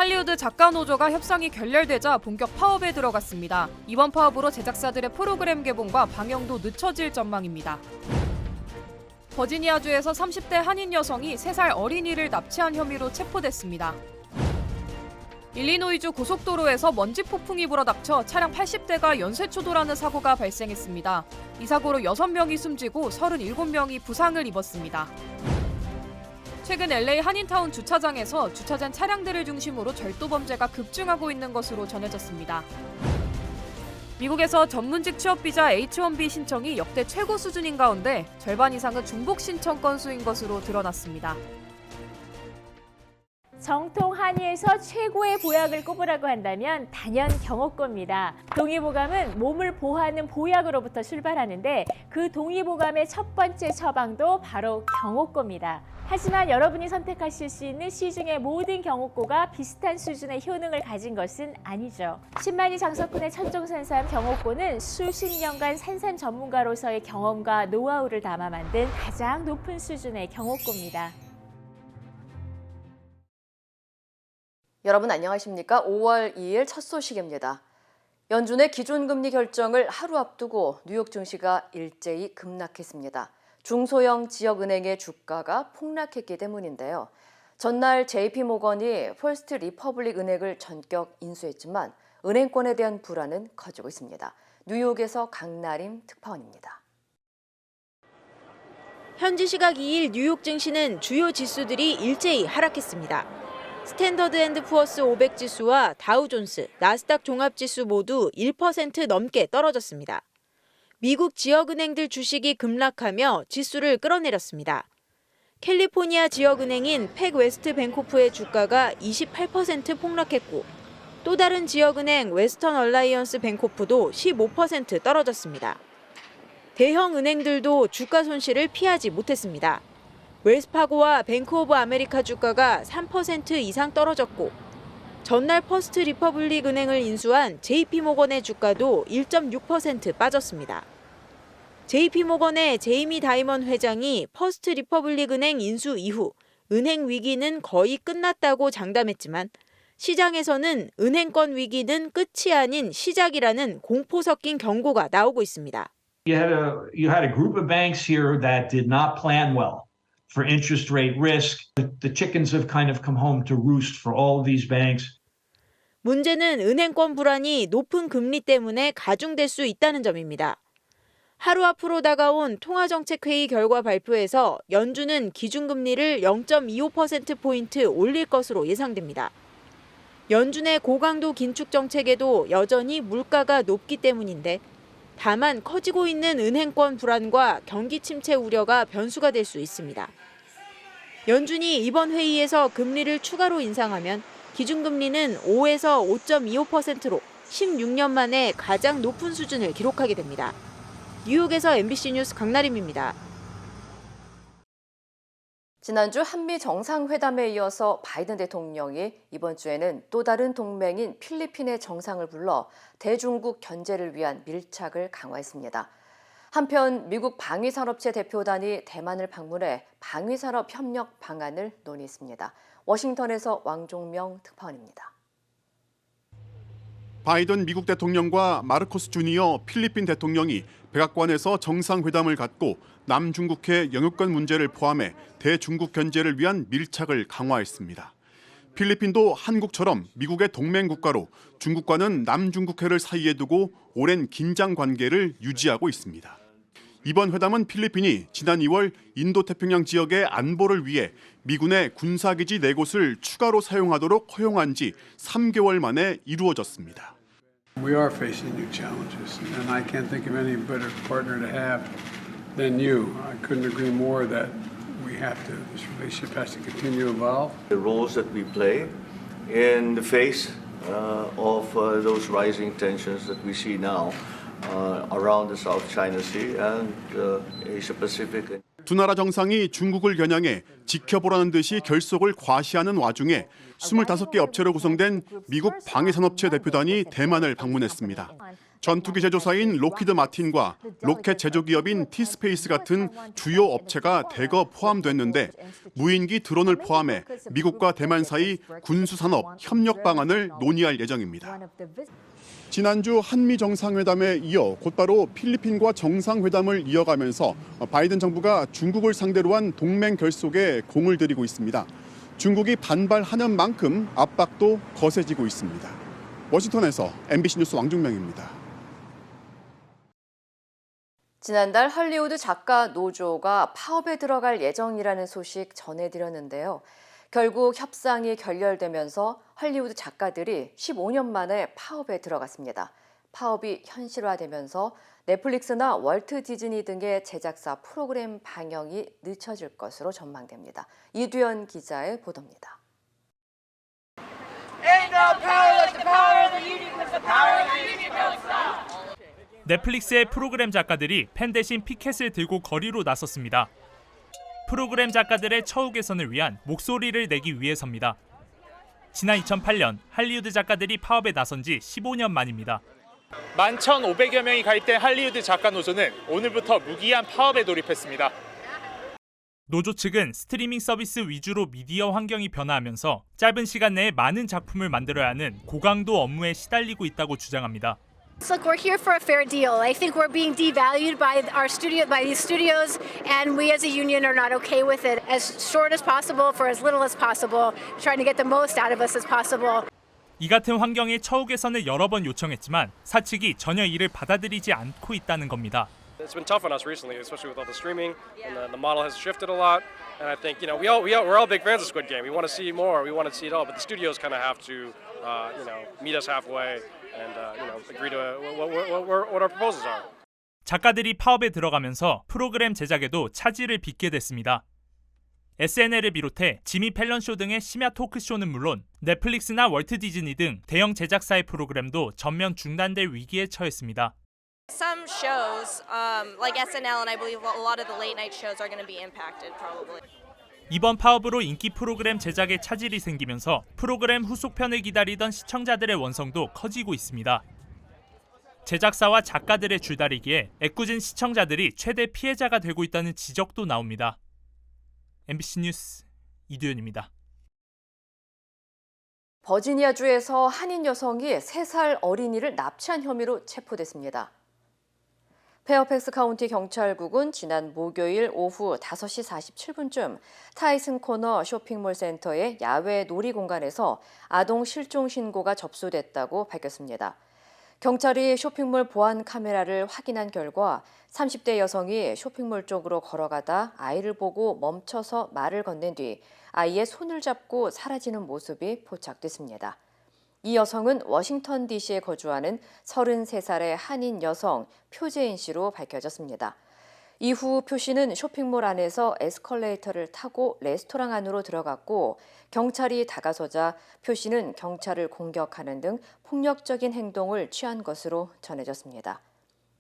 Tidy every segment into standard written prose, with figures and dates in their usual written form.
할리우드 작가노조가 협상이 결렬되자 본격 파업에 들어갔습니다. 이번 파업으로 제작사들의 프로그램 개봉과 방영도 늦춰질 전망입니다. 버지니아주에서 30대 한인 여성이 3살 어린이를 납치한 혐의로 체포됐습니다. 일리노이주 고속도로에서 먼지 폭풍이 불어닥쳐 차량 80대가 연쇄추돌하는 사고가 발생했습니다. 이 사고로 6명이 숨지고 37명이 부상을 입었습니다. 최근 LA 한인타운 주차장에서 주차된 차량들을 중심으로 절도 범죄가 급증하고 있는 것으로 전해졌습니다. 미국에서 전문직 취업비자 H-1B 신청이 역대 최고 수준인 가운데 절반 이상은 중복 신청 건수인 것으로 드러났습니다. 정통 한의에서 최고의 보약을 꼽으라고 한다면 단연 경옥고입니다. 동의보감은 몸을 보호하는 보약으로부터 출발하는데 그 동의보감의 첫 번째 처방도 바로 경옥고입니다. 하지만 여러분이 선택하실 수 있는 시중의 모든 경옥고가 비슷한 수준의 효능을 가진 것은 아니죠. 신만이 장석훈의 천종산삼 경옥고는 수십 년간 산삼 전문가로서의 경험과 노하우를 담아 만든 가장 높은 수준의 경옥고입니다. 여러분 안녕하십니까? 5월 2일 첫 소식입니다. 연준의 기준금리 결정을 하루 앞두고 뉴욕 증시가 일제히 급락했습니다. 중소형 지역은행의 주가가 폭락했기 때문인데요. 전날 JP모건이 퍼스트 리퍼블릭 은행을 전격 인수했지만 은행권에 대한 불안은 커지고 있습니다. 뉴욕에서 강나림 특파원입니다. 현지 시각 2일 뉴욕 증시는 주요 지수들이 일제히 하락했습니다. 스탠더드 앤드 푸어스 500 지수와 다우존스, 나스닥 종합지수 모두 1% 넘게 떨어졌습니다. 미국 지역은행들 주식이 급락하며 지수를 끌어내렸습니다. 캘리포니아 지역은행인 팩웨스트 뱅코프의 주가가 28% 폭락했고 또 다른 지역은행 웨스턴 얼라이언스 뱅코프도 15% 떨어졌습니다. 대형 은행들도 주가 손실을 피하지 못했습니다. 웰스파고와 뱅크 오브 아메리카 주가가 3% 이상 떨어졌고 전날 퍼스트 리퍼블릭 은행을 인수한 JP모건의 주가도 1.6% 빠졌습니다. JP모건의 제이미 다이먼 회장이 퍼스트 리퍼블릭 은행 인수 이후 은행 위기는 거의 끝났다고 장담했지만 시장에서는 은행권 위기는 끝이 아닌 시작이라는 공포 섞인 경고가 나오고 있습니다. You had a group of banks here that did not plan well for interest rate risk. The chickens have kind of come home to roost for all of these banks. 문제는 은행권 불안이 높은 금리 때문에 가중될 수 있다는 점입니다. 하루 앞으로 다가온 통화정책회의 결과 발표에서 연준은 기준금리를 0.25%포인트 올릴 것으로 예상됩니다. 연준의 고강도 긴축 정책에도 여전히 물가가 높기 때문인데 다만 커지고 있는 은행권 불안과 경기 침체 우려가 변수가 될 수 있습니다. 연준이 이번 회의에서 금리를 추가로 인상하면 기준금리는 5에서 5.25%로 16년 만에 가장 높은 수준을 기록하게 됩니다. 뉴욕에서 MBC 뉴스 강나림입니다. 지난주 한미 정상회담에 이어서 바이든 대통령이 이번 주에는 또 다른 동맹인 필리핀의 정상을 불러 대중국 견제를 위한 밀착을 강화했습니다. 한편 미국 방위산업체 대표단이 대만을 방문해 방위산업 협력 방안을 논의했습니다. 워싱턴에서 왕종명 특파원입니다. 바이든 미국 대통령과 마르코스 주니어 필리핀 대통령이 백악관에서 정상회담을 갖고 남중국해 영유권 문제를 포함해 대중국 견제를 위한 밀착을 강화했습니다. 필리핀도 한국처럼 미국의 동맹 국가로 중국과는 남중국해를 사이에 두고 오랜 긴장 관계를 유지하고 있습니다. 이번 회담은 필리핀이 지난 2월 인도태평양 지역의 안보를 위해 미군의 군사기지 4곳을 추가로 사용하도록 허용한 지 3개월 만에 이루어졌습니다. We are facing new challenges, and I can't think of any better partner to have than you. I couldn't agree more that this relationship has to continue to evolve. The roles that we play in the face of those rising tensions that we see now around the South China Sea and Asia Pacific. 두 나라 정상이 중국을 겨냥해 지켜보라는 듯이 결속을 과시하는 와중에 25개 업체로 구성된 미국 방위산업체 대표단이 대만을 방문했습니다. 전투기 제조사인 록히드 마틴과 로켓 제조기업인 T-스페이스 같은 주요 업체가 대거 포함됐는데 무인기 드론을 포함해 미국과 대만 사이 군수산업 협력 방안을 논의할 예정입니다. 지난주 한미 정상회담에 이어 곧바로 필리핀과 정상회담을 이어가면서 바이든 정부가 중국을 상대로 한 동맹 결속에 공을 들이고 있습니다. 중국이 반발하는 만큼 압박도 거세지고 있습니다. 워싱턴에서 MBC 뉴스 왕중명입니다. 지난달 할리우드 작가 노조가 파업에 들어갈 예정이라는 소식 전해드렸는데요. 결국 협상이 결렬되면서 할리우드 작가들이 15년 만에 파업에 들어갔습니다. 파업이 현실화되면서 넷플릭스나 월트 디즈니 등의 제작사 프로그램 방영이 늦춰질 것으로 전망됩니다. 이두현 기자의 보도입니다. 넷플릭스의 프로그램 작가들이 펜 대신 피켓을 들고 거리로 나섰습니다. 프로그램 작가들의 처우 개선을 위한 목소리를 내기 위해서입니다. 지난 2008년 할리우드 작가들이 파업에 나선 지 15년 만입니다. 11,500여 명이 가입된 할리우드 작가 노조는 오늘부터 무기한 파업에 돌입했습니다. 노조 측은 스트리밍 서비스 위주로 미디어 환경이 변화하면서 짧은 시간 내에 많은 작품을 만들어야 하는 고강도 업무에 시달리고 있다고 주장합니다. Look, we're here for a fair deal. I think we're being devalued by these studios, and we as a union are not okay with it. As short as possible, for as little as possible, trying to get the most out of us as possible. 이 같은 환경의 처우 개선을 여러 번 요청했지만 사측이 전혀 이를 받아들이지 않고 있다는 겁니다. It's been tough on us recently, especially with all the streaming, and the model has shifted a lot. And I think we're all big fans of Squid Game. We want to see more. We want to see it all. But the studios kind of have to meet us halfway and agree to what our proposals are. 작가들이 파업에 들어가면서 프로그램 제작에도 차질을 빚게 됐습니다. SNL을 비롯해 지미 펠런 쇼 등의 심야 토크쇼는 물론 넷플릭스나 월트 디즈니 등 대형 제작사의 프로그램도 전면 중단될 위기에 처했습니다. Some shows, like SNL, and I believe a lot of the late night shows are going to be impacted probably. 이번 파업으로 인기 프로그램 제작에 차질이 생기면서 프로그램 후속편을 기다리던 시청자들의 원성도 커지고 있습니다. 제작사와 작가들의 줄다리기에 애꿎은 시청자들이 최대 피해자가 되고 있다는 지적도 나옵니다. MBC 뉴스 이두현입니다. 버지니아주에서 한인 여성이 3살 어린이를 납치한 혐의로 체포됐습니다. 페어팩스 카운티 경찰국은 지난 목요일 오후 5시 47분쯤 타이슨 코너 쇼핑몰 센터의 야외 놀이공간에서 아동 실종 신고가 접수됐다고 밝혔습니다. 경찰이 쇼핑몰 보안 카메라를 확인한 결과 30대 여성이 쇼핑몰 쪽으로 걸어가다 아이를 보고 멈춰서 말을 건넨 뒤 아이의 손을 잡고 사라지는 모습이 포착됐습니다. 이 여성은 워싱턴 DC에 거주하는 33살의 한인 여성 표재인 씨로 밝혀졌습니다. 이후 표 씨는 쇼핑몰 안에서 에스컬레이터를 타고 레스토랑 안으로 들어갔고 경찰이 다가서자 표 씨는 경찰을 공격하는 등 폭력적인 행동을 취한 것으로 전해졌습니다.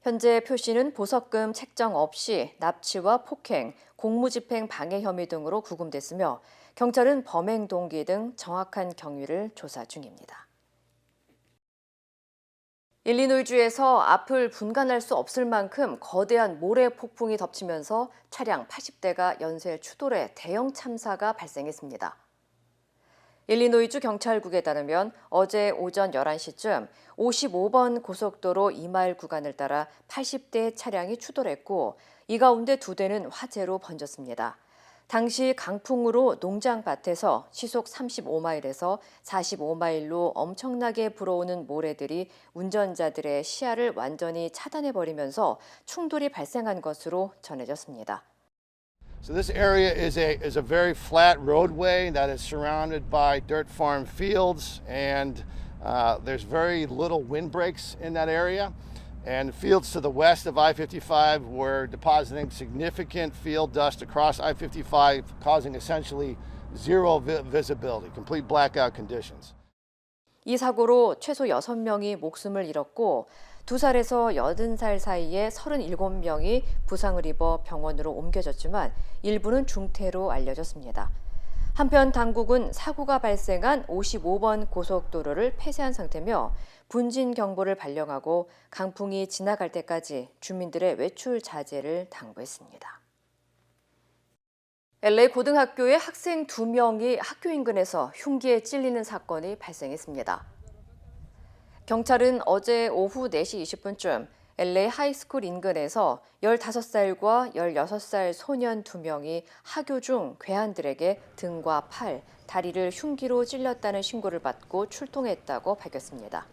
현재 표 씨는 보석금 책정 없이 납치와 폭행, 공무집행 방해 혐의 등으로 구금됐으며 경찰은 범행 동기 등 정확한 경위를 조사 중입니다. 일리노이주에서 앞을 분간할 수 없을 만큼 거대한 모래 폭풍이 덮치면서 차량 80대가 연쇄 추돌해 대형 참사가 발생했습니다. 일리노이주 경찰국에 따르면 어제 오전 11시쯤 55번 고속도로 2마일 구간을 따라 80대의 차량이 추돌했고 이 가운데 2대는 화재로 번졌습니다. 당시 강풍으로 농장밭에서 시속 35마일에서 45마일로 엄청나게 불어오는 모래들이 운전자들의 시야를 완전히 차단해버리면서 충돌이 발생한 것으로 전해졌습니다. So this area is a very flat roadway that is surrounded by dirt farm fields, and there's very little windbreaks in that area. And fields to the west of I-55 were depositing significant field dust across I-55, causing essentially zero visibility, complete blackout conditions. 이 사고로 최소 6명이 목숨을 잃었고 2살에서 80살 사이에 37명이 부상을 입어 병원으로 옮겨졌지만 일부는 중태로 알려졌습니다. 한편 당국은 사고가 발생한 55번 고속도로를 폐쇄한 상태며 분진 경보를 발령하고 강풍이 지나갈 때까지 주민들의 외출 자제를 당부했습니다. LA 고등학교의 학생 2명이 학교 인근에서 흉기에 찔리는 사건이 발생했습니다. 경찰은 어제 오후 4시 20분쯤 LA 하이스쿨 인근에서 15살과 16살 소년 2명이 하교 중 괴한들에게 등과 팔, 다리를 흉기로 찔렸다는 신고를 받고 출동했다고 밝혔습니다.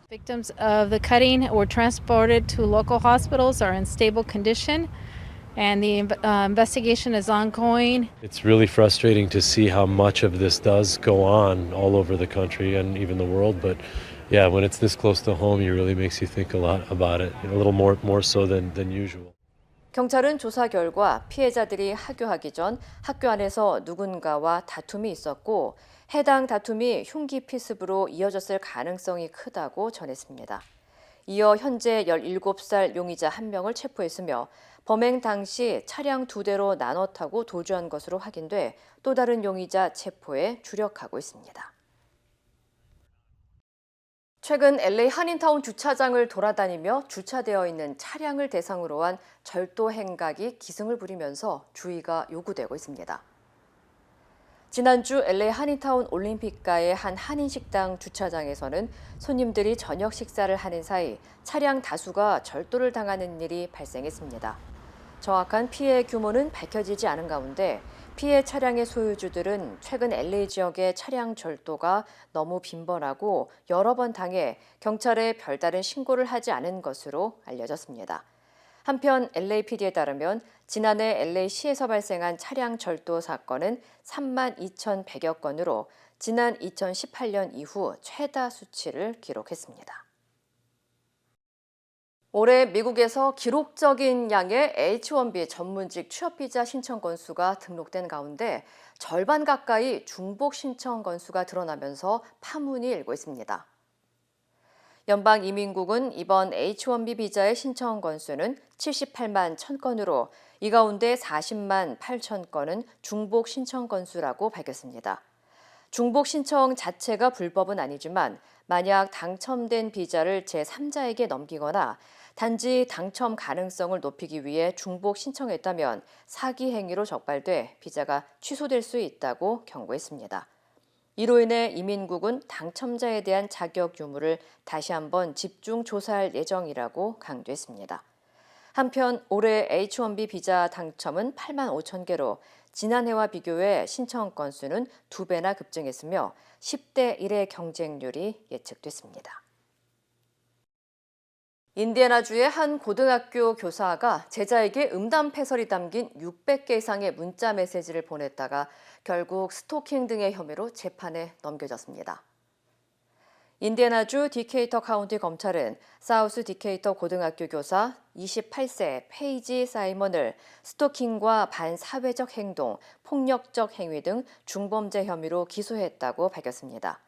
Victims of the cutting were transported to local hospitals are in stable condition. And the investigation is ongoing. It's really frustrating to see how much of this does go on all over the country and even the world. But yeah, when it's this close to home, it really makes you think a lot about it, a little more so than usual. 경찰은 조사 결과 피해자들이 하교하기 전 학교 안에서 누군가와 다툼이 있었고 해당 다툼이 흉기 피습으로 이어졌을 가능성이 크다고 전했습니다. 이어 현재 17살 용의자 1명을 체포했으며 범행 당시 차량 2대로 나눠 타고 도주한 것으로 확인돼 또 다른 용의자 체포에 주력하고 있습니다. 최근 LA 한인타운 주차장을 돌아다니며 주차되어 있는 차량을 대상으로 한 절도 행각이 기승을 부리면서 주의가 요구되고 있습니다. 지난주 LA 한인타운 올림픽가의 한 한인식당 주차장에서는 손님들이 저녁 식사를 하는 사이 차량 다수가 절도를 당하는 일이 발생했습니다. 정확한 피해 규모는 밝혀지지 않은 가운데 피해 차량의 소유주들은 최근 LA 지역의 차량 절도가 너무 빈번하고 여러 번 당해 경찰에 별다른 신고를 하지 않은 것으로 알려졌습니다. 한편 LAPD에 따르면 지난해 LA시에서 발생한 차량 절도 사건은 32,100여 건으로 지난 2018년 이후 최다 수치를 기록했습니다. 올해 미국에서 기록적인 양의 H-1B 전문직 취업 비자 신청 건수가 등록된 가운데 절반 가까이 중복 신청 건수가 드러나면서 파문이 일고 있습니다. 연방이민국은 이번 H-1B 비자의 신청 건수는 78만 1,000건으로 이 가운데 40만 8천 건은 중복 신청 건수라고 밝혔습니다. 중복 신청 자체가 불법은 아니지만 만약 당첨된 비자를 제3자에게 넘기거나 단지 당첨 가능성을 높이기 위해 중복 신청했다면 사기 행위로 적발돼 비자가 취소될 수 있다고 경고했습니다. 이로 인해 이민국은 당첨자에 대한 자격 유무를 다시 한번 집중 조사할 예정이라고 강조했습니다. 한편 올해 H-1B 비자 당첨은 8만 5천 개로 지난해와 비교해 신청 건수는 2배나 급증했으며 10대 1의 경쟁률이 예측됐습니다. 인디애나주의 한 고등학교 교사가 제자에게 음담 패설이 담긴 600개 이상의 문자 메시지를 보냈다가 결국 스토킹 등의 혐의로 재판에 넘겨졌습니다. 인디애나주 디케이터 카운티 검찰은 사우스 디케이터 고등학교 교사 28세 페이지 사이먼을 스토킹과 반사회적 행동, 폭력적 행위 등 중범죄 혐의로 기소했다고 밝혔습니다.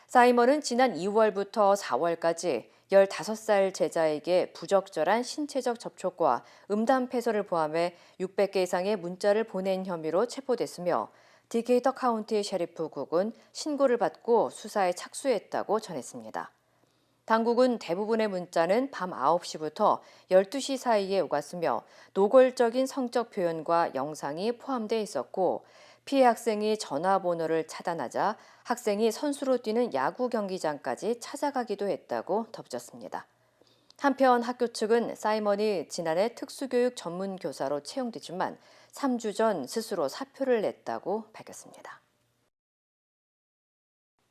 사이먼은 지난 2월부터 4월까지 15살 제자에게 부적절한 신체적 접촉과 음담 패설을 포함해 600개 이상의 문자를 보낸 혐의로 체포됐으며 디케이터 카운티 셰리프국은 신고를 받고 수사에 착수했다고 전했습니다. 당국은 대부분의 문자는 밤 9시부터 12시 사이에 오갔으며 노골적인 성적 표현과 영상이 포함되어 있었고 피해 학생이 전화번호를 차단하자 학생이 선수로 뛰는 야구 경기장까지 찾아가기도 했다고 덧붙였습니다. 한편 학교 측은 사이먼이 지난해 특수교육 전문 교사로 채용됐지만 3주 전 스스로 사표를 냈다고 밝혔습니다.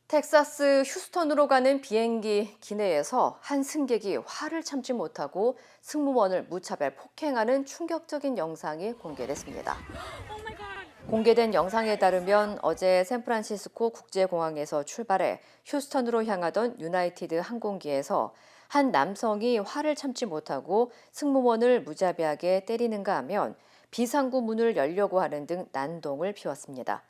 텍사스 휴스턴으로 가는 비행기 기내에서 한 승객이 화를 참지 못하고 승무원을 무차별 폭행하는 충격적인 영상이 공개됐습니다. 공개된 영상에 따르면 어제 샌프란시스코 국제공항에서 출발해 휴스턴으로 향하던 유나이티드 항공기에서 한 남성이 화를 참지 못하고 승무원을 무자비하게 때리는가 하면 비상구 문을 열려고 하는 등 난동을 피웠습니다.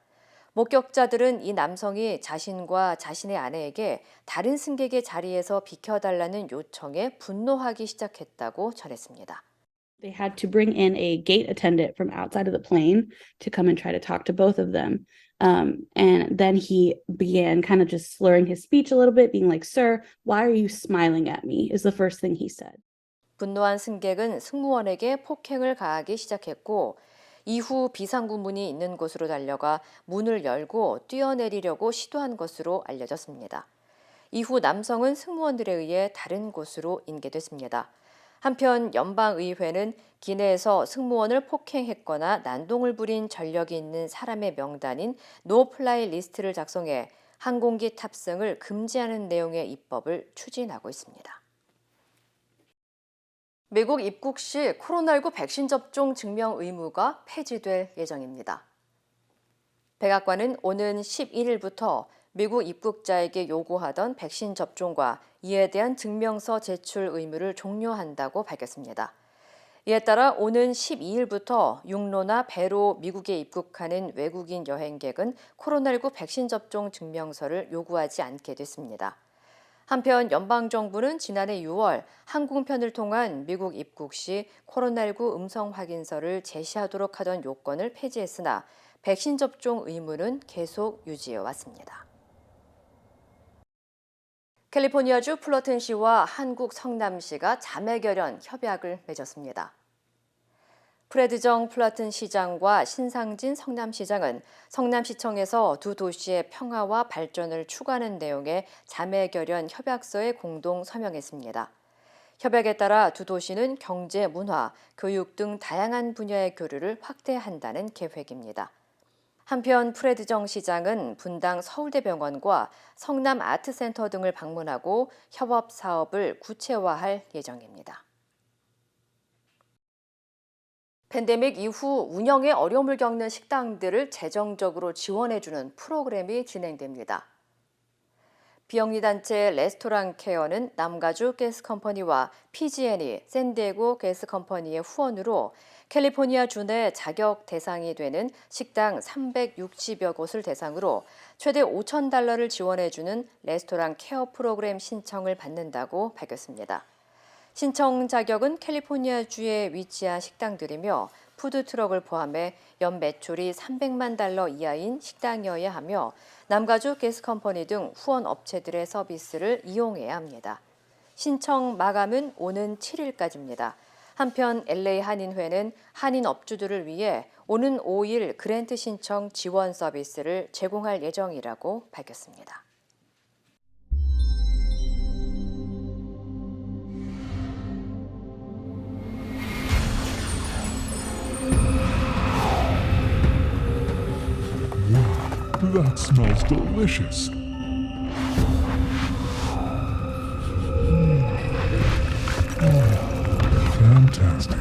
목격자들은 이 남성이 자신과 자신의 아내에게 다른 승객의 자리에서 비켜달라는 요청에 분노하기 시작했다고 전했습니다. They had to bring in a gate attendant from outside of the plane to come and try to talk to both of them. And then he began kind of just slurring his speech a little bit, being like, "Sir, why are you smiling at me?" is the first thing he said. 분노한 승객은 승무원에게 폭행을 가하기 시작했고 이후 비상구문이 있는 곳으로 달려가 문을 열고 뛰어내리려고 시도한 것으로 알려졌습니다. 이후 남성은 승무원들에 의해 다른 곳으로 인계됐습니다. 한편 연방의회는 기내에서 승무원을 폭행했거나 난동을 부린 전력이 있는 사람의 명단인 노플라이 리스트를 작성해 항공기 탑승을 금지하는 내용의 입법을 추진하고 있습니다. 미국 입국 시 코로나19 백신 접종 증명 의무가 폐지될 예정입니다. 백악관은 오는 11일부터 미국 입국자에게 요구하던 백신 접종과 이에 대한 증명서 제출 의무를 종료한다고 밝혔습니다. 이에 따라 오는 12일부터 육로나 배로 미국에 입국하는 외국인 여행객은 코로나19 백신 접종 증명서를 요구하지 않게 됐습니다. 한편 연방정부는 지난해 6월 항공편을 통한 미국 입국 시 코로나19 음성 확인서를 제시하도록 하던 요건을 폐지했으나 백신 접종 의무는 계속 유지해 왔습니다. 캘리포니아주 플러튼시와 한국 성남시가 자매결연 협약을 맺었습니다. 프레드 정 플러튼 시장과 신상진 성남시장은 성남시청에서 두 도시의 평화와 발전을 추구하는 내용의 자매결연 협약서에 공동 서명했습니다. 협약에 따라 두 도시는 경제, 문화, 교육 등 다양한 분야의 교류를 확대한다는 계획입니다. 한편 프레드 정 시장은 분당 서울대병원과 성남아트센터 등을 방문하고 협업 사업을 구체화할 예정입니다. 팬데믹 이후 운영에 어려움을 겪는 식당들을 재정적으로 지원해주는 프로그램이 진행됩니다. 비영리 단체 레스토랑 케어는 남가주 가스컴퍼니와 PG&E, 샌디에고 가스컴퍼니의 후원으로 캘리포니아 주 내 자격 대상이 되는 식당 360여 곳을 대상으로 최대 $5,000를 지원해주는 레스토랑 케어 프로그램 신청을 받는다고 밝혔습니다. 신청 자격은 캘리포니아주에 위치한 식당들이며 푸드트럭을 포함해 연 매출이 $300만 이하인 식당이어야 하며 남가주 가스컴퍼니 등 후원 업체들의 서비스를 이용해야 합니다. 신청 마감은 오는 7일까지입니다. 한편 LA 한인회는 한인 업주들을 위해 오는 5일 그랜트 신청 지원 서비스를 제공할 예정이라고 밝혔습니다. That smells delicious. Fantastic.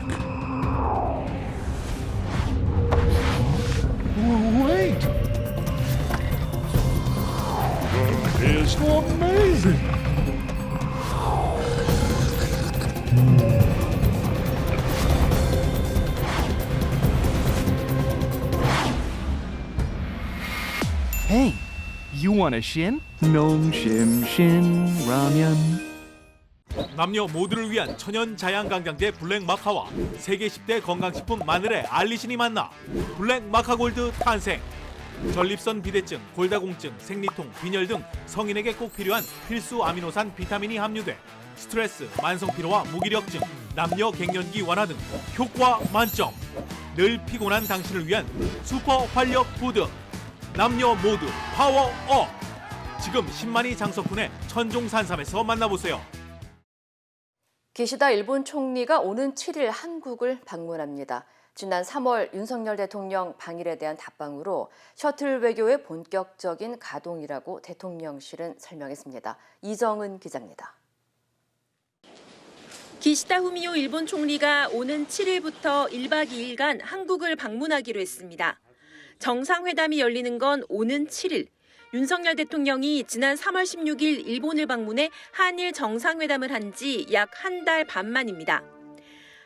Wait! That is amazing! Hey, you want a shin? Nom shim shin ramen. 남녀 모두를 위한 천연 자양강장제 블랙 마카와 세계 10대 건강식품 마늘의 알리신이 만나 블랙 마카골드 탄생. 전립선 비대증, 골다공증, 생리통, 빈혈 등 성인에게 꼭 필요한 필수 아미노산 비타민이 함유돼 스트레스, 만성피로와 무기력증, 남녀 갱년기 완화 등 효과 만점. 늘 피곤한 당신을 위한 슈퍼 활력 푸드. 남녀 모두 파워업! 지금 10만이 장석훈의 천종산삼에서 만나보세요. 기시다 일본 총리가 오는 7일 한국을 방문합니다. 지난 3월 윤석열 대통령 방일에 대한 답방으로 셔틀 외교의 본격적인 가동이라고 대통령실은 설명했습니다. 이정은 기자입니다. 기시다 후미오 일본 총리가 오는 7일부터 1박 2일간 한국을 방문하기로 했습니다. 정상회담이 열리는 건 오는 7일. 윤석열 대통령이 지난 3월 16일 일본을 방문해 한일 정상회담을 한 지 약 한 달 반 만입니다.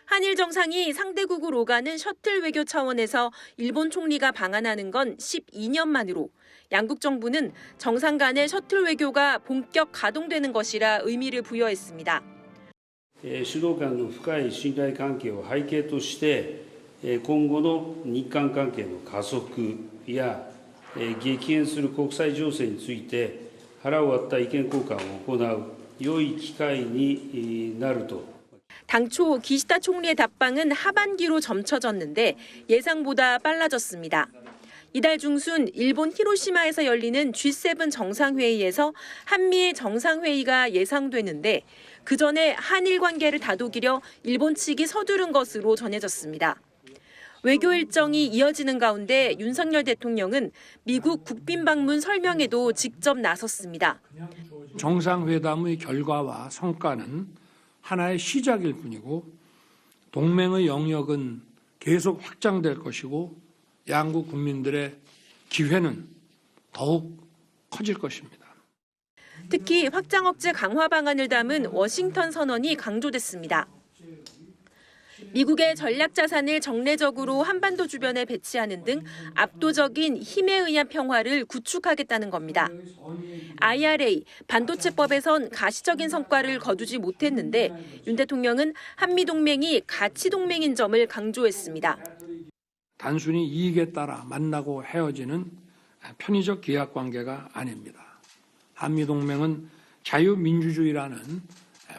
한일 정상이 상대국으로 오가는 셔틀 외교 차원에서 일본 총리가 방한하는 건 12년 만으로 양국 정부는 정상 간의 셔틀 외교가 본격 가동되는 것이라 의미를 부여했습니다. 首脳間の深い信頼関係を背景として今後の日韓関係の加速や激変する国際情勢について腹を割った意見交換を行う良い機会になると。 당초 기시다 총리의 답방은 하반기로 점쳐졌는데 예상보다 빨라졌습니다. 이달 중순 일본 히로시마에서 열리는 G7 정상회의에서 한미일 정상회의가 예상되는데 그 전에 한일 관계를 다독이려 일본 측이 서두른 것으로 전해졌습니다. 외교 일정이 이어지는 가운데 윤석열 대통령은 미국 국빈 방문 설명에도 직접 나섰습니다. 정상회담의 결과와 성과는 하나의 시작일 뿐이고 동맹의 영역은 계속 확장될 것이고 양국 국민들의 기회는 더욱 커질 것입니다. 특히 확장 억제 강화 방안을 담은 워싱턴 선언이 강조됐습니다. 미국의 전략 자산을 정례적으로 한반도 주변에 배치하는 등 압도적인 힘에 의한 평화를 구축하겠다는 겁니다. IRA, 반도체법에선 가시적인 성과를 거두지 못했는데 윤 대통령은 한미동맹이 가치동맹인 점을 강조했습니다. 단순히 이익에 따라 만나고 헤어지는 편의적 계약 관계가 아닙니다. 한미동맹은 자유민주주의라는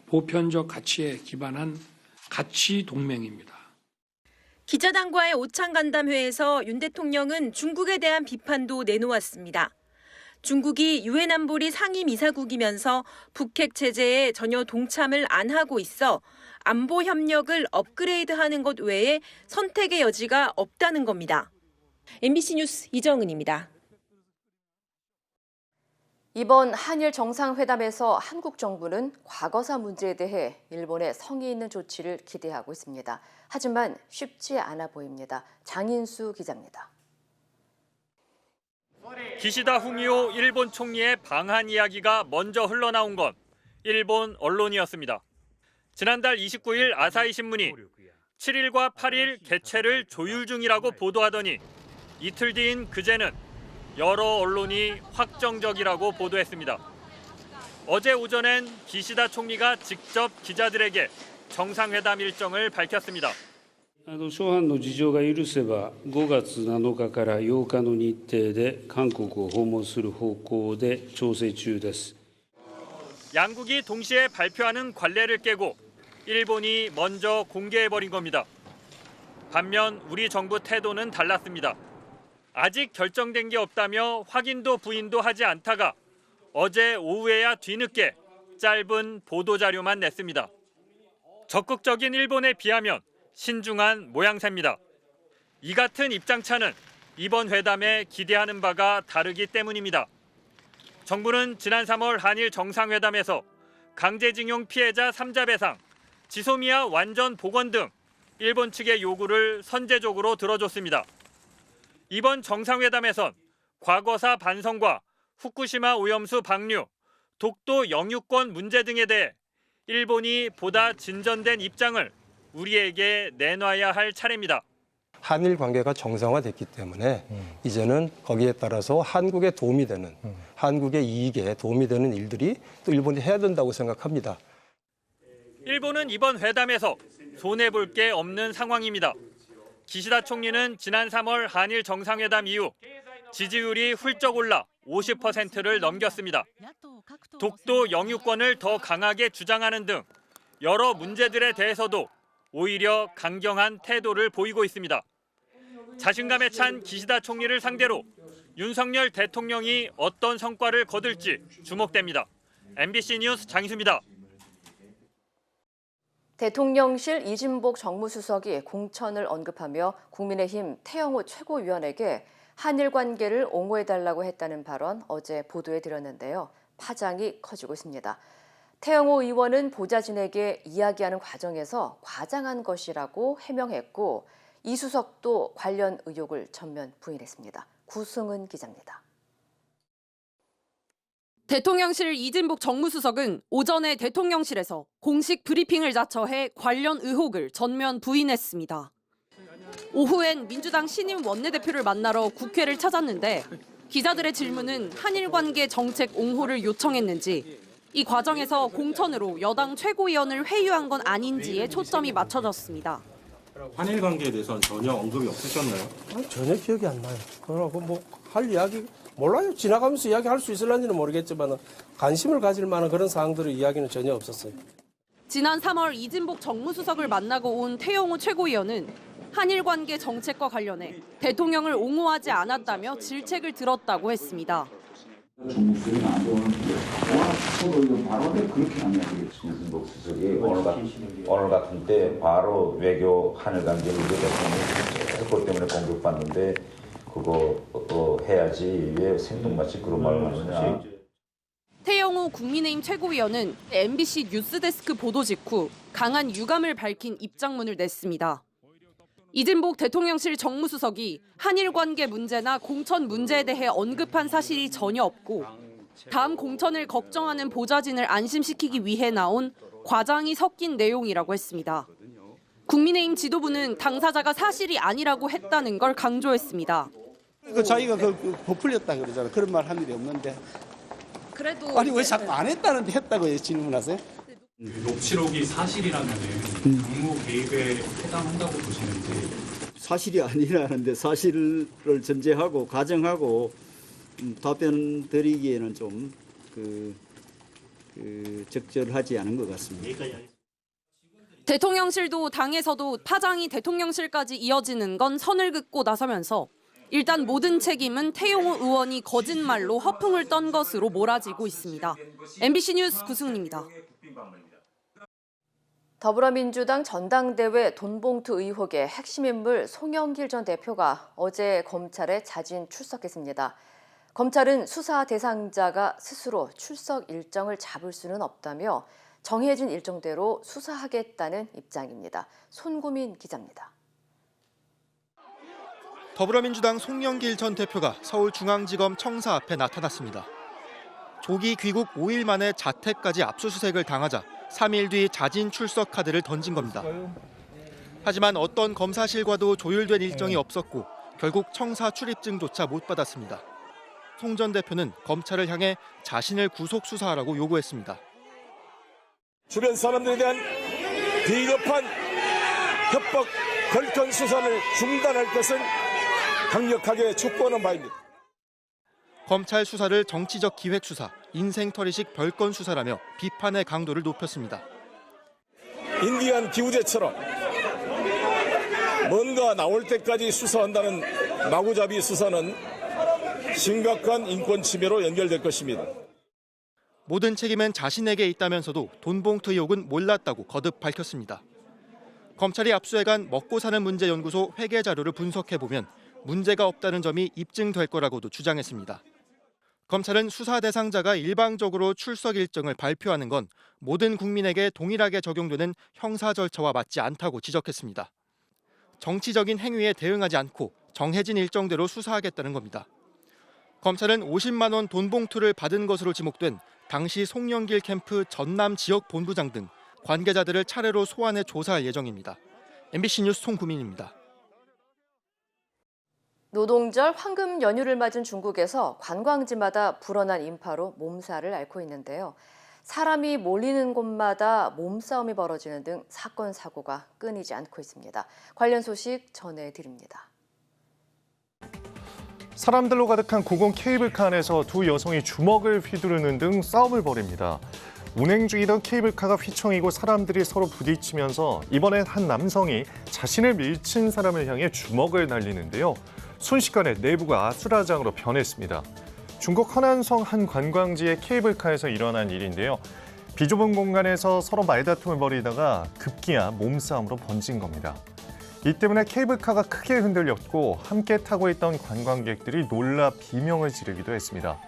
보편적 가치에 기반한 가치 동맹입니다. 기자단과의 오찬 간담회에서 윤 대통령은 중국에 대한 비판도 내놓았습니다. 중국이 유엔 안보리 상임이사국이면서 북핵 체제에 전혀 동참을 안 하고 있어 안보 협력을 업그레이드하는 것 외에 선택의 여지가 없다는 겁니다. MBC 뉴스 이정은입니다. 이번 한일 정상회담에서 한국 정부는 과거사 문제에 대해 일본의 성의 있는 조치를 기대하고 있습니다. 하지만 쉽지 않아 보입니다. 장인수 기자입니다. 기시다 후미오 일본 총리의 방한 이야기가 먼저 흘러나온 건 일본 언론이었습니다. 지난달 29일 아사히 신문이 7일과 8일 개최를 조율 중이라고 보도하더니 이틀 뒤인 그제는 여러 언론이 확정적이라고 보도했습니다. 어제 오전엔 기시다 총리가 직접 기자들에게 정상회담 일정을 밝혔습니다. 諸般の事情が許せば5月7日から8日の日程で韓国を訪問する方向で調整中です. 양국이 동시에 발표하는 관례를 깨고 일본이 먼저 공개해버린 겁니다. 반면 우리 정부 태도는 달랐습니다. 아직 결정된 게 없다며 확인도 부인도 하지 않다가 어제 오후에야 뒤늦게 짧은 보도자료만 냈습니다. 적극적인 일본에 비하면 신중한 모양새입니다. 이 같은 입장차는 이번 회담에 기대하는 바가 다르기 때문입니다. 정부는 지난 3월 한일 정상회담에서 강제징용 피해자 3자 배상, 지소미아 완전 복원 등 일본 측의 요구를 선제적으로 들어줬습니다. 이번 정상회담에선 과거사 반성과 후쿠시마 오염수 방류, 독도 영유권 문제 등에 대해 일본이 보다 진전된 입장을 우리에게 내놔야 할 차례입니다. 한일 관계가 정상화됐기 때문에 이제는 거기에 따라서 한국에 도움이 되는, 한국의 이익에 도움이 되는 일들이 또 일본이 해야 된다고 생각합니다. 일본은 이번 회담에서 손해볼 게 없는 상황입니다. 기시다 총리는 지난 3월 한일 정상회담 이후 지지율이 훌쩍 올라 50%를 넘겼습니다. 독도 영유권을 더 강하게 주장하는 등 여러 문제들에 대해서도 오히려 강경한 태도를 보이고 있습니다. 자신감에 찬 기시다 총리를 상대로 윤석열 대통령이 어떤 성과를 거둘지 주목됩니다. MBC 뉴스 장희수입니다. 대통령실 이진복 정무수석이 공천을 언급하며 국민의힘 태영호 최고위원에게 한일 관계를 옹호해달라고 했다는 발언 어제 보도해 드렸는데요. 파장이 커지고 있습니다. 태영호 의원은 보좌진에게 이야기하는 과정에서 과장한 것이라고 해명했고 이 수석도 관련 의혹을 전면 부인했습니다. 구승은 기자입니다. 대통령실 이진복 정무수석은 오전에 대통령실에서 공식 브리핑을 자처해 관련 의혹을 전면 부인했습니다. 오후엔 민주당 신임 원내대표를 만나러 국회를 찾았는데 기자들의 질문은 한일 관계 정책 옹호를 요청했는지 이 과정에서 공천으로 여당 최고위원을 회유한 건 아닌지에 초점이 맞춰졌습니다. 한일 관계에 대해서는 전혀 언급이 없으셨나요? 전혀 기억이 안 나요. 그러고 할 이야기 몰라요. 지나가면서 이야기할 수 있을런지는 모르겠지만 관심을 가질 만한 그런 사항들의 이야기는 전혀 없었어요. 지난 3월 이진복 정무수석을 만나고 온 태영호 최고위원은 한일 관계 정책과 관련해 대통령을 옹호하지 않았다며 질책을 들었다고 했습니다. 정무수석이 안 좋은데 바로 그렇게 하면 되겠지. 이진복 수석이 오늘 같은 때 바로 외교 한일 관계를 대통령이 그것 때문에 공격받는데 그거 해야지 왜 생뚱맞이 그런 말을 하느냐. 태영호 국민의힘 최고위원은 MBC 뉴스데스크 보도 직후 강한 유감을 밝힌 입장문을 냈습니다. 이진복 대통령실 정무수석이 한일 관계 문제나 공천 문제에 대해 언급한 사실이 전혀 없고 다음 공천을 걱정하는 보좌진을 안심시키기 위해 나온 과장이 섞인 내용이라고 했습니다. 국민의힘 지도부는 당사자가 사실이 아니라고 했다는 걸 강조했습니다. 자기가 부풀렸다 그러잖아. 그런 말 한 일이 없는데. 그래도 아니 왜 자꾸 안 했다는데 했다고 질문하세요? 녹취록이 사실이라면 정무 개입에 해당한다고 보시는지. 사실이 아니라는데 사실을 전제하고 가정하고 답변 드리기에는 좀 적절하지 않은 것 같습니다. 대통령실도 당에서도 파장이 대통령실까지 이어지는 건 선을 긋고 나서면서 일단 모든 책임은 태용호 의원이 거짓말로 허풍을 떤 것으로 몰아지고 있습니다. MBC 뉴스 구승훈입니다. 더불어민주당 전당대회 돈봉투 의혹의 핵심 인물 송영길 전 대표가 어제 검찰에 자진 출석했습니다. 검찰은 수사 대상자가 스스로 출석 일정을 잡을 수는 없다며 정해진 일정대로 수사하겠다는 입장입니다. 손구민 기자입니다. 더불어민주당 송영길 전 대표가 서울중앙지검 청사 앞에 나타났습니다. 조기 귀국 5일 만에 자택까지 압수수색을 당하자 3일 뒤 자진 출석 카드를 던진 겁니다. 하지만 어떤 검사실과도 조율된 일정이 없었고 결국 청사 출입증조차 못 받았습니다. 송 전 대표는 검찰을 향해 자신을 구속 수사하라고 요구했습니다. 주변 사람들에 대한 비겁한 협박, 걸건 수사를 중단할 것을 강력하게 촉구하는 바입니다. 검찰 수사를 정치적 기획수사, 인생털이식 별건 수사라며 비판의 강도를 높였습니다. 인디안 기우제처럼 뭔가 나올 때까지 수사한다는 마구잡이 수사는 심각한 인권 침해로 연결될 것입니다. 모든 책임은 자신에게 있다면서도 돈봉투 의혹은 몰랐다고 거듭 밝혔습니다. 검찰이 압수해간 먹고사는문제연구소 회계 자료를 분석해보면 문제가 없다는 점이 입증될 거라고도 주장했습니다. 검찰은 수사 대상자가 일방적으로 출석 일정을 발표하는 건 모든 국민에게 동일하게 적용되는 형사 절차와 맞지 않다고 지적했습니다. 정치적인 행위에 대응하지 않고 정해진 일정대로 수사하겠다는 겁니다. 검찰은 50만 원 돈봉투를 받은 것으로 지목된 당시 송영길 캠프 전남 지역 본부장 등 관계자들을 차례로 소환해 조사할 예정입니다. MBC 뉴스 송구민입니다. 노동절 황금 연휴를 맞은 중국에서 관광지마다 불어난 인파로 몸살을 앓고 있는데요. 사람이 몰리는 곳마다 몸싸움이 벌어지는 등 사건, 사고가 끊이지 않고 있습니다. 관련 소식 전해드립니다. 사람들로 가득한 고공 케이블카 안에서 두 여성이 주먹을 휘두르는 등 싸움을 벌입니다. 운행 중이던 케이블카가 휘청이고 사람들이 서로 부딪히면서 이번엔 한 남성이 자신을 밀친 사람을 향해 주먹을 날리는데요. 순식간에 내부가 아수라장으로 변했습니다. 중국 허난성 한 관광지의 케이블카에서 일어난 일인데요. 비좁은 공간에서 서로 말다툼을 벌이다가 급기야 몸싸움으로 번진 겁니다. 이 때문에 케이블카가 크게 흔들렸고 함께 타고 있던 관광객들이 놀라 비명을 지르기도 했습니다.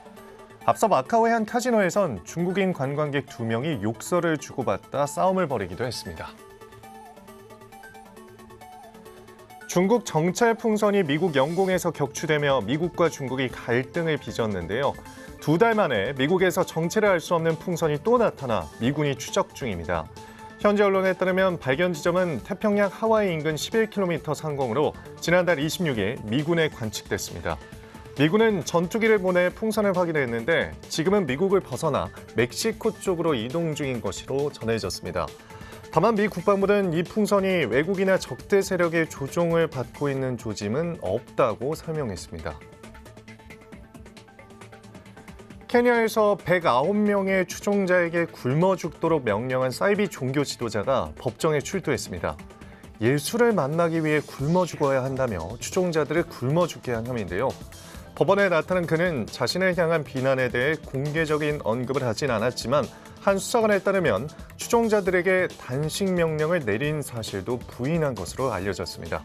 앞서 마카오의 한 카지노에선 중국인 관광객 2명이 욕설을 주고받다 싸움을 벌이기도 했습니다. 중국 정찰 풍선이 미국 영공에서 격추되며 미국과 중국이 갈등을 빚었는데요. 2달 만에 미국에서 정체를 알 수 없는 풍선이 또 나타나 미군이 추적 중입니다. 현지 언론에 따르면 발견 지점은 태평양 하와이 인근 11km 상공으로 지난달 26일 미군에 관측됐습니다. 미군은 전투기를 보내 풍선을 확인했는데 지금은 미국을 벗어나 멕시코 쪽으로 이동 중인 것으로 전해졌습니다. 다만 미 국방부는 이 풍선이 외국이나 적대 세력의 조종을 받고 있는 조짐은 없다고 설명했습니다. 케냐에서 109명의 추종자에게 굶어 죽도록 명령한 사이비 종교 지도자가 법정에 출두했습니다. 예수를 만나기 위해 굶어 죽어야 한다며 추종자들을 굶어 죽게 한 혐의인데요. 법원에 나타난 그는 자신을 향한 비난에 대해 공개적인 언급을 하진 않았지만 한 수사관에 따르면 추종자들에게 단식 명령을 내린 사실도 부인한 것으로 알려졌습니다.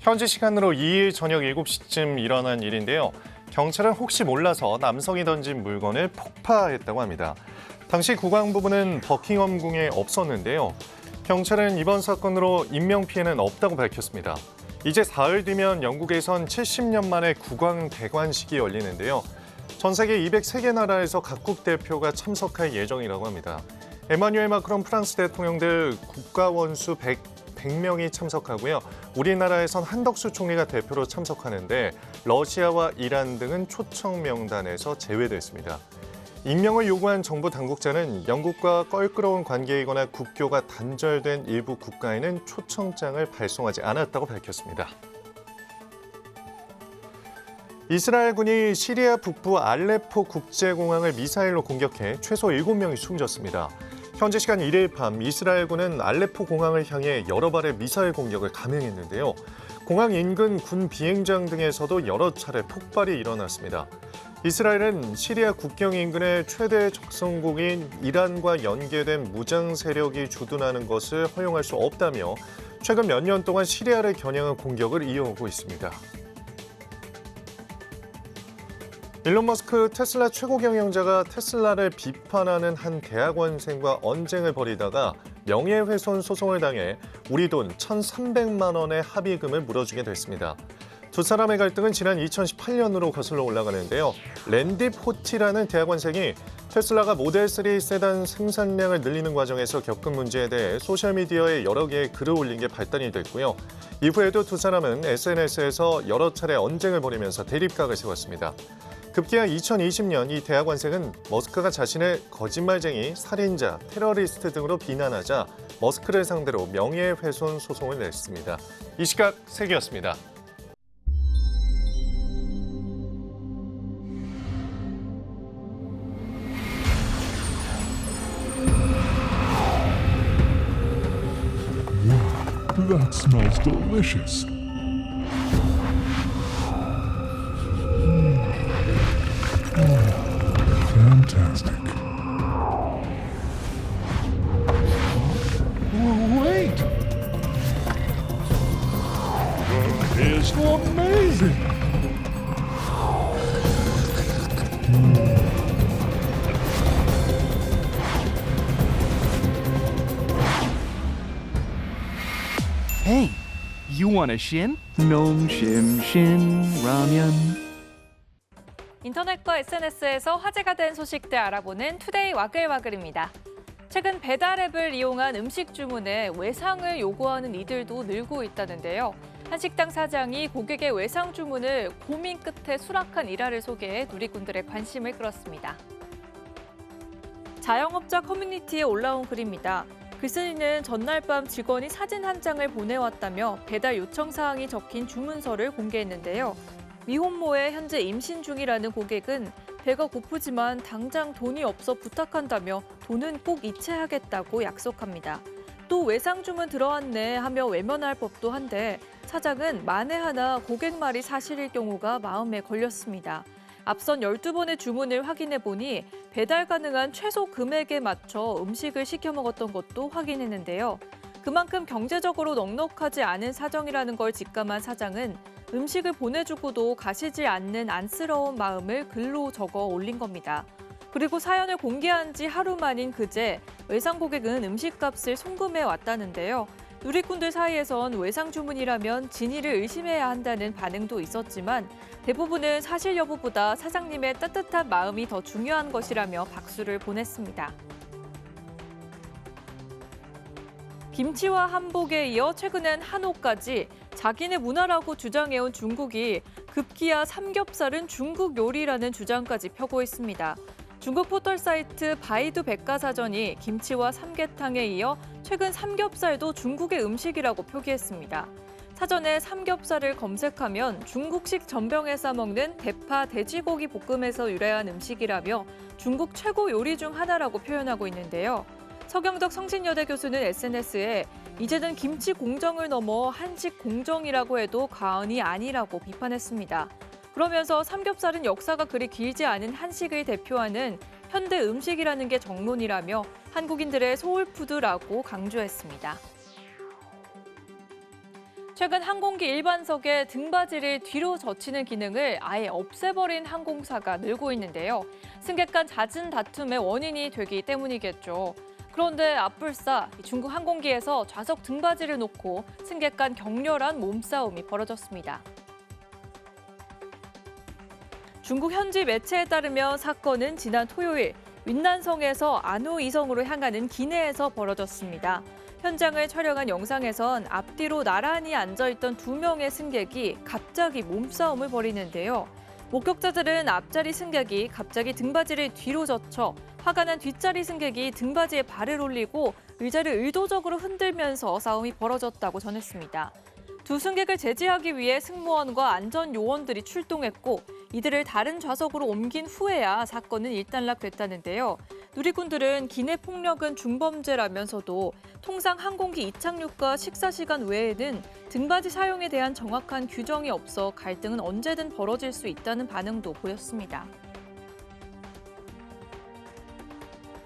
현지 시간으로 2일 저녁 7시쯤 일어난 일인데요. 경찰은 혹시 몰라서 남성이 던진 물건을 폭파했다고 합니다. 당시 국왕부부는 버킹엄궁에 없었는데요. 경찰은 이번 사건으로 인명피해는 없다고 밝혔습니다. 이제 사흘 뒤면 영국에선 70년 만에 국왕 대관식이 열리는데요. 전 세계 203개 나라에서 각국 대표가 참석할 예정이라고 합니다. 에마뉴엘 마크롱 프랑스 대통령 등 국가원수 100명이 참석하고요. 우리나라에선 한덕수 총리가 대표로 참석하는데 러시아와 이란 등은 초청 명단에서 제외됐습니다. 임명을 요구한 정부 당국자는 영국과 껄끄러운 관계이거나 국교가 단절된 일부 국가에는 초청장을 발송하지 않았다고 밝혔습니다. 이스라엘군이 시리아 북부 알레포 국제공항을 미사일로 공격해 최소 7명이 숨졌습니다. 현지 시간 1일 밤 이스라엘군은 알레포 공항을 향해 여러 발의 미사일 공격을 감행했는데요. 공항 인근 군 비행장 등에서도 여러 차례 폭발이 일어났습니다. 이스라엘은 시리아 국경 인근의 최대 적성국인 이란과 연계된 무장 세력이 주둔하는 것을 허용할 수 없다며 최근 몇 년 동안 시리아를 겨냥한 공격을 이어오고 있습니다. 일론 머스크 테슬라 최고 경영자가 테슬라를 비판하는 한 대학원생과 언쟁을 벌이다가 명예훼손 소송을 당해 우리 돈 1,300만 원의 합의금을 물어주게 됐습니다. 두 사람의 갈등은 지난 2018년으로 거슬러 올라가는데요. 랜디 포티라는 대학원생이 테슬라가 모델3 세단 생산량을 늘리는 과정에서 겪은 문제에 대해 소셜미디어에 여러 개의 글을 올린 게 발단이 됐고요. 이후에도 두 사람은 SNS에서 여러 차례 언쟁을 벌이면서 대립각을 세웠습니다. 급기야 2020년 이 대학원생은 머스크가 자신을 거짓말쟁이, 살인자, 테러리스트 등으로 비난하자 머스크를 상대로 명예훼손 소송을 냈습니다. 이 시각 세계였습니다. That smells delicious. Fantastic. Wait! That is amazing! Hey, you want a shin? 농심 신 라면. 인터넷과 SNS에서 화제가 된 소식들 알아보는 투데이 와글와글입니다. 최근 배달 앱을 이용한 음식 주문에 외상을 요구하는 이들도 늘고 있다는데요. 한 식당 사장이 고객의 외상 주문을 고민 끝에 수락한 일화를 소개해 누리꾼들의 관심을 끌었습니다. 자영업자 커뮤니티에 올라온 글입니다. 글쓴이는 전날 밤 직원이 사진 한 장을 보내왔다며 배달 요청 사항이 적힌 주문서를 공개했는데요. 미혼모에 현재 임신 중이라는 고객은 배가 고프지만 당장 돈이 없어 부탁한다며 돈은 꼭 이체하겠다고 약속합니다. 또 외상 주문 들어왔네 하며 외면할 법도 한데 사장은 만에 하나 고객 말이 사실일 경우가 마음에 걸렸습니다. 앞선 12번의 주문을 확인해 보니 배달 가능한 최소 금액에 맞춰 음식을 시켜 먹었던 것도 확인했는데요. 그만큼 경제적으로 넉넉하지 않은 사정이라는 걸 직감한 사장은 음식을 보내주고도 가시지 않는 안쓰러운 마음을 글로 적어 올린 겁니다. 그리고 사연을 공개한 지 하루 만인 그제 외상 고객은 음식값을 송금해 왔다는데요. 누리꾼들 사이에선 외상 주문이라면 진위를 의심해야 한다는 반응도 있었지만 대부분은 사실 여부보다 사장님의 따뜻한 마음이 더 중요한 것이라며 박수를 보냈습니다. 김치와 한복에 이어 최근엔 한옥까지 자기네 문화라고 주장해온 중국이 급기야 삼겹살은 중국 요리라는 주장까지 펴고 있습니다. 중국 포털 사이트 바이두 백과사전이 김치와 삼계탕에 이어 최근 삼겹살도 중국의 음식이라고 표기했습니다. 사전에 삼겹살을 검색하면 중국식 전병에 싸먹는 대파 돼지고기 볶음에서 유래한 음식이라며 중국 최고 요리 중 하나라고 표현하고 있는데요. 서경덕 성신여대 교수는 SNS에 이제는 김치 공정을 넘어 한식 공정이라고 해도 과언이 아니라고 비판했습니다. 그러면서 삼겹살은 역사가 그리 길지 않은 한식을 대표하는 현대 음식이라는 게 정론이라며 한국인들의 소울푸드라고 강조했습니다. 최근 항공기 일반석에 등받이를 뒤로 젖히는 기능을 아예 없애버린 항공사가 늘고 있는데요. 승객 간 잦은 다툼의 원인이 되기 때문이겠죠. 그런데 앞불사 중국 항공기에서 좌석 등받이를 놓고 승객 간 격렬한 몸싸움이 벌어졌습니다. 중국 현지 매체에 따르면 사건은 지난 토요일 윈난성에서 안우이성으로 향하는 기내에서 벌어졌습니다. 현장을 촬영한 영상에선 앞뒤로 나란히 앉아있던 2명의 승객이 갑자기 몸싸움을 벌이는데요. 목격자들은 앞자리 승객이 갑자기 등받이를 뒤로 젖혀 화가 난 뒷자리 승객이 등받이에 발을 올리고 의자를 의도적으로 흔들면서 싸움이 벌어졌다고 전했습니다. 두 승객을 제지하기 위해 승무원과 안전요원들이 출동했고 이들을 다른 좌석으로 옮긴 후에야 사건은 일단락됐다는데요. 누리꾼들은 기내 폭력은 중범죄라면서도 통상 항공기 이착륙과 식사 시간 외에는 등받이 사용에 대한 정확한 규정이 없어 갈등은 언제든 벌어질 수 있다는 반응도 보였습니다.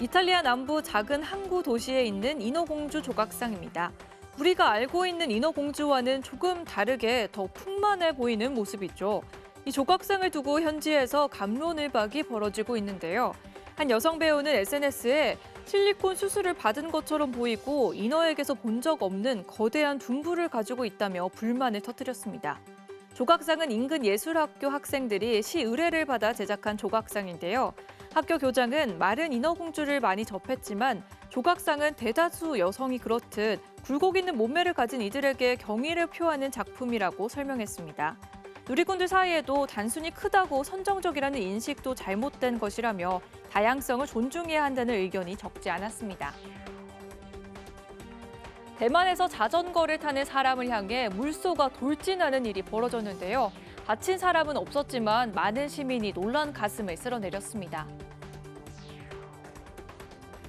이탈리아 남부 작은 항구 도시에 있는 인어공주 조각상입니다. 우리가 알고 있는 인어공주와는 조금 다르게 더 풍만해 보이는 모습이죠. 이 조각상을 두고 현지에서 갑론을박이 벌어지고 있는데요. 한 여성 배우는 SNS에 실리콘 수술을 받은 것처럼 보이고 인어에게서 본 적 없는 거대한 둔부를 가지고 있다며 불만을 터뜨렸습니다. 조각상은 인근 예술학교 학생들이 시 의뢰를 받아 제작한 조각상인데요. 학교 교장은 마른 인어공주를 많이 접했지만 조각상은 대다수 여성이 그렇듯 굴곡 있는 몸매를 가진 이들에게 경의를 표하는 작품이라고 설명했습니다. 누리꾼들 사이에도 단순히 크다고 선정적이라는 인식도 잘못된 것이라며 다양성을 존중해야 한다는 의견이 적지 않았습니다. 대만에서 자전거를 타는 사람을 향해 물소가 돌진하는 일이 벌어졌는데요. 다친 사람은 없었지만 많은 시민이 놀란 가슴을 쓸어내렸습니다.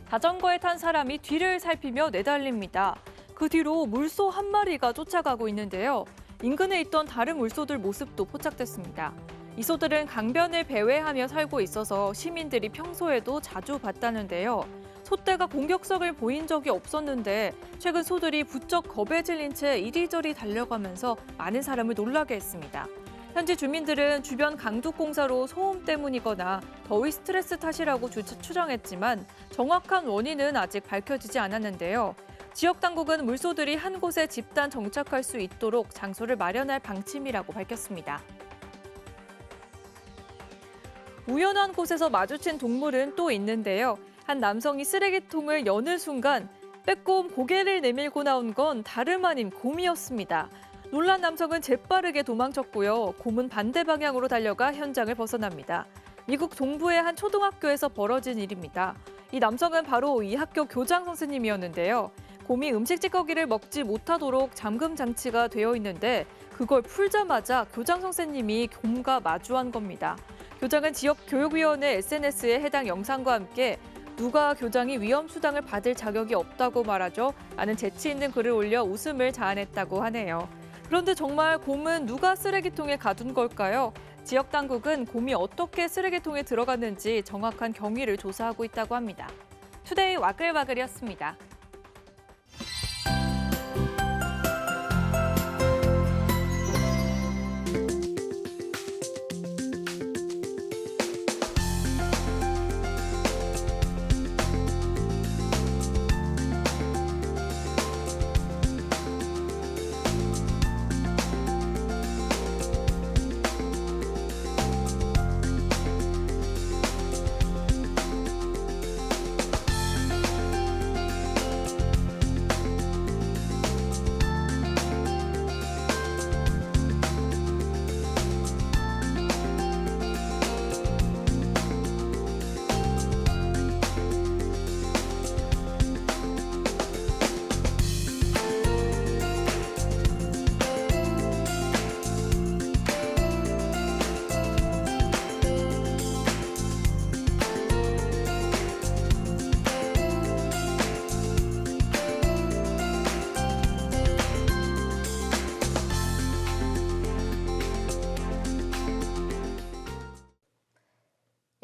자전거에 탄 사람이 뒤를 살피며 내달립니다. 그 뒤로 물소 한 마리가 쫓아가고 있는데요. 인근에 있던 다른 물소들 모습도 포착됐습니다. 이 소들은 강변을 배회하며 살고 있어서 시민들이 평소에도 자주 봤다는데요. 소떼가 공격성을 보인 적이 없었는데 최근 소들이 부쩍 겁에 질린 채 이리저리 달려가면서 많은 사람을 놀라게 했습니다. 현지 주민들은 주변 강둑공사로 소음 때문이거나 더위 스트레스 탓이라고 추정했지만 정확한 원인은 아직 밝혀지지 않았는데요. 지역 당국은 물소들이 한 곳에 집단 정착할 수 있도록 장소를 마련할 방침이라고 밝혔습니다. 우연한 곳에서 마주친 동물은 또 있는데요. 한 남성이 쓰레기통을 여는 순간 빼꼼 고개를 내밀고 나온 건 다름 아닌 곰이었습니다. 놀란 남성은 재빠르게 도망쳤고요. 곰은 반대 방향으로 달려가 현장을 벗어납니다. 미국 동부의 한 초등학교에서 벌어진 일입니다. 이 남성은 바로 이 학교 교장 선생님이었는데요. 곰이 음식 찌꺼기를 먹지 못하도록 잠금 장치가 되어 있는데 그걸 풀자마자 교장 선생님이 곰과 마주한 겁니다. 교장은 지역 교육위원회 SNS에 해당 영상과 함께 누가 교장이 위험 수당을 받을 자격이 없다고 말하죠? 라는 재치 있는 글을 올려 웃음을 자아냈다고 하네요. 그런데 정말 곰은 누가 쓰레기통에 가둔 걸까요? 지역 당국은 곰이 어떻게 쓰레기통에 들어갔는지 정확한 경위를 조사하고 있다고 합니다. 투데이 와글와글이었습니다.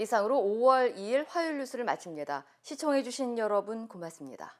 이상으로 5월 2일 화요일 뉴스를 마칩니다. 시청해주신 여러분 고맙습니다.